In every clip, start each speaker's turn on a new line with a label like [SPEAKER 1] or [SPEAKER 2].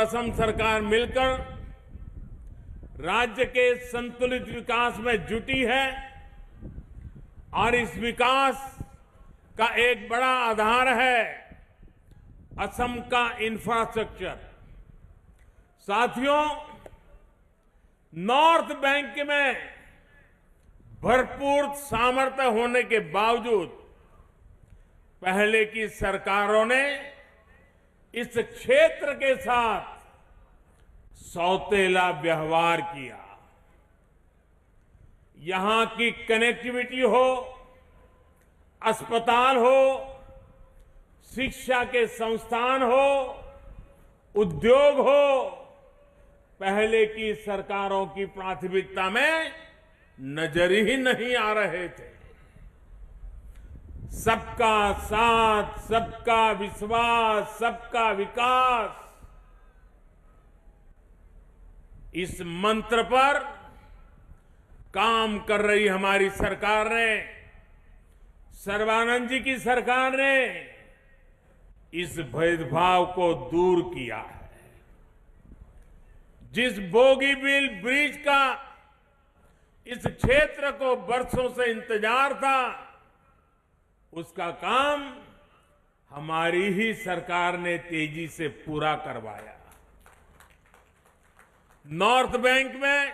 [SPEAKER 1] असम सरकार मिलकर राज्य के संतुलित विकास में जुटी है और इस विकास का एक बड़ा आधार है असम का इंफ्रास्ट्रक्चर। साथियों, नॉर्थ बैंक में भरपूर सामर्थ्य होने के बावजूद पहले की सरकारों ने इस क्षेत्र के साथ सौतेला व्यवहार किया। यहां की कनेक्टिविटी हो, अस्पताल हो, शिक्षा के संस्थान हो, उद्योग हो, पहले की सरकारों की प्राथमिकता में नजर ही नहीं आ रहे थे। सबका साथ, सबका विश्वास, सबका विकास, इस मंत्र पर काम कर रही हमारी सरकार ने, सर्बानंद जी की सरकार ने इस भेदभाव को दूर किया है। जिस बोगीबील ब्रिज का इस क्षेत्र को बरसों से इंतजार था, उसका काम हमारी ही सरकार ने तेजी से पूरा करवाया। नॉर्थ बैंक में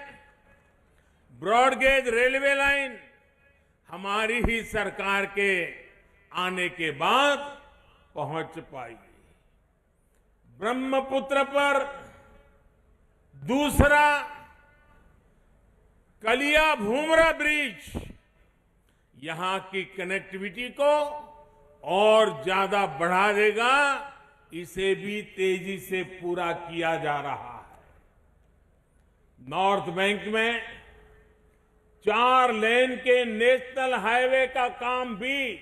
[SPEAKER 1] ब्रॉडगेज रेलवे लाइन हमारी ही सरकार के आने के बाद पहुंच पाई। ब्रह्मपुत्र पर दूसरा कलिया भूमरा ब्रिज यहां की कनेक्टिविटी को और ज्यादा बढ़ा देगा। इसे भी तेजी से पूरा किया जा रहा है। नॉर्थ बैंक में 4 लेन के नेशनल हाईवे का काम भी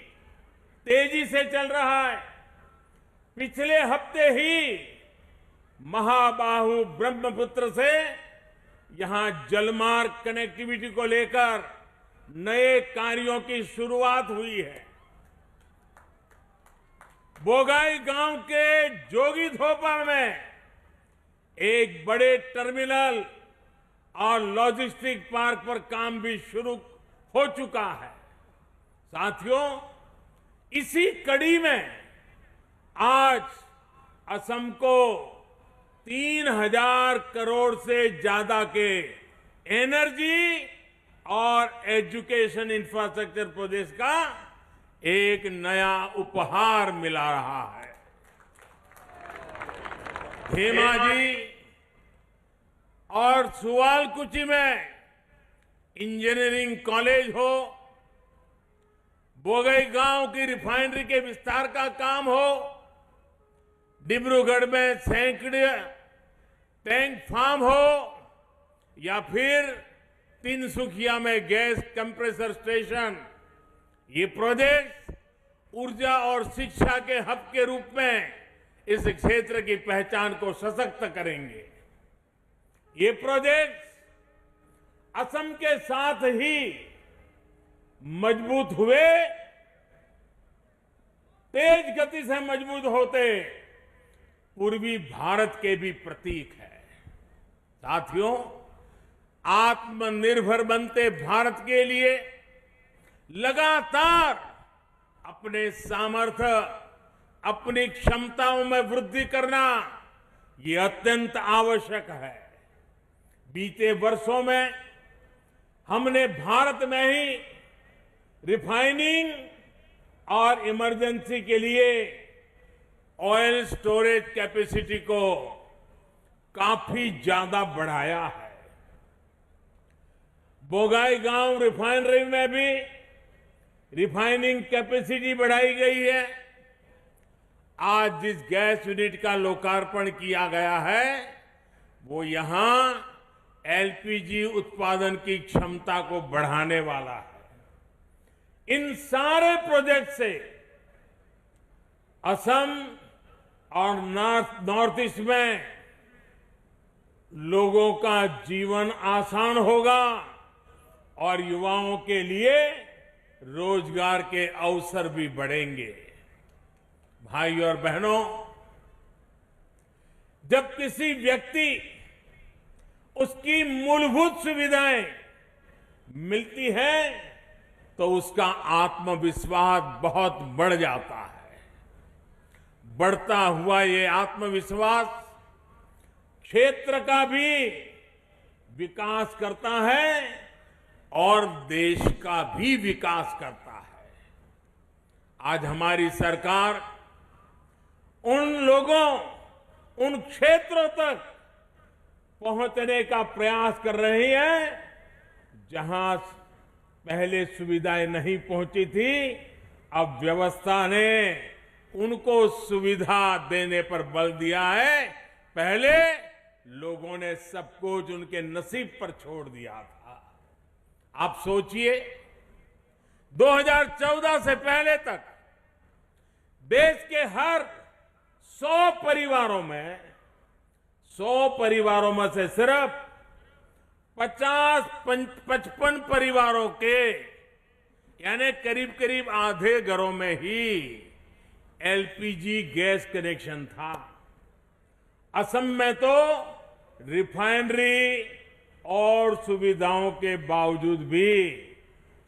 [SPEAKER 1] तेजी से चल रहा है। पिछले हफ्ते ही महाबाहु ब्रह्मपुत्र से यहां जलमार्ग कनेक्टिविटी को लेकर नए कार्यों की शुरुआत हुई है। बोगाई गांव के जोगीधोपा में एक बड़े टर्मिनल और लॉजिस्टिक पार्क पर काम भी शुरू हो चुका है। साथियों, इसी कड़ी में आज असम को 3000 करोड़ से ज्यादा के एनर्जी और एजुकेशन इंफ्रास्ट्रक्चर प्रोजेक्ट का एक नया उपहार मिला रहा है। धेमाजी और सुवालकुची में इंजीनियरिंग कॉलेज हो, बोगई गांव की रिफाइनरी के विस्तार का काम हो, डिब्रूगढ़ में सैकड़े टैंक फार्म हो, या फिर तिनसुकिया में गैस कंप्रेसर स्टेशन, ये प्रोजेक्ट ऊर्जा और शिक्षा के हब के रूप में इस क्षेत्र की पहचान को सशक्त करेंगे। ये प्रोजेक्ट असम के साथ ही मजबूत हुए, तेज गति से मजबूत होते पूर्वी भारत के भी प्रतीक है। साथियों, आत्मनिर्भर बनते भारत के लिए लगातार अपने सामर्थ्य, अपनी क्षमताओं में वृद्धि करना ये अत्यंत आवश्यक है। बीते वर्षों में हमने भारत में ही रिफाइनिंग और इमरजेंसी के लिए ऑयल स्टोरेज कैपेसिटी को काफी ज्यादा बढ़ाया है। बोगाई गांव रिफाइनरी में भी रिफाइनिंग कैपेसिटी बढ़ाई गई है। आज जिस गैस यूनिट का लोकार्पण किया गया है, वो यहां एलपीजी उत्पादन की क्षमता को बढ़ाने वाला है। इन सारे प्रोजेक्ट से असम और नॉर्थ ईस्ट में लोगों का जीवन आसान होगा और युवाओं के लिए रोजगार के अवसर भी बढ़ेंगे। भाई और बहनों, जब किसी व्यक्ति उसकी मूलभूत सुविधाएं मिलती है तो उसका आत्मविश्वास बहुत बढ़ जाता है। बढ़ता हुआ ये आत्मविश्वास क्षेत्र का भी विकास करता है और देश का भी विकास करता है। आज हमारी सरकार उन लोगों, उन क्षेत्रों तक पहुंचने का प्रयास कर रही है जहां पहले सुविधाएं नहीं पहुंची थी। अब व्यवस्था ने उनको सुविधा देने पर बल दिया है। पहले लोगों ने सब कुछ उनके नसीब पर छोड़ दिया था। आप सोचिए, 2014 से पहले तक देश के हर 100 परिवारों में से सिर्फ 50-55 परिवारों के, यानी करीब करीब आधे घरों में ही एलपीजी गैस कनेक्शन था। असम में तो रिफाइनरी और सुविधाओं के बावजूद भी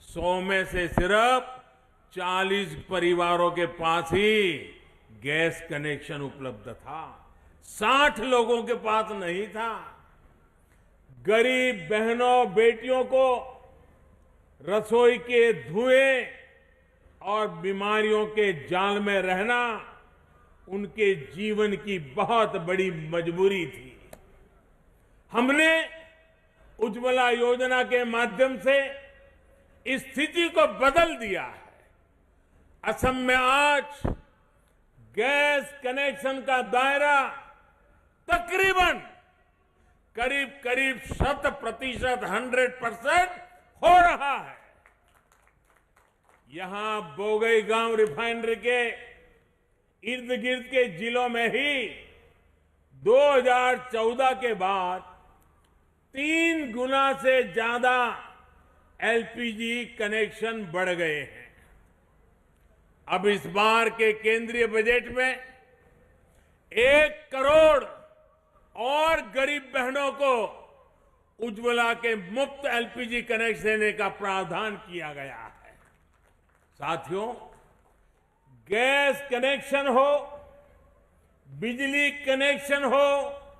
[SPEAKER 1] 100 में से सिर्फ 40 परिवारों के पास ही गैस कनेक्शन उपलब्ध था। 60 लोगों के पास नहीं था। गरीब बहनों बेटियों को रसोई के धुएं और बीमारियों के जाल में रहना उनके जीवन की बहुत बड़ी मजबूरी थी। हमने उज्ज्वला योजना के माध्यम से इस स्थिति को बदल दिया है। असम में आज गैस कनेक्शन का दायरा तकरीबन करीब 100% हो रहा है। यहां बोगईगांव रिफाइनरी के इर्द गिर्द के जिलों में ही 2014 के बाद 3 गुना से ज्यादा एलपीजी कनेक्शन बढ़ गए हैं। अब इस बार के केंद्रीय बजट में 1 करोड़ और गरीब बहनों को उज्ज्वला के मुफ्त एलपीजी कनेक्शन देने का प्रावधान किया गया है। साथियों, गैस कनेक्शन हो, बिजली कनेक्शन हो,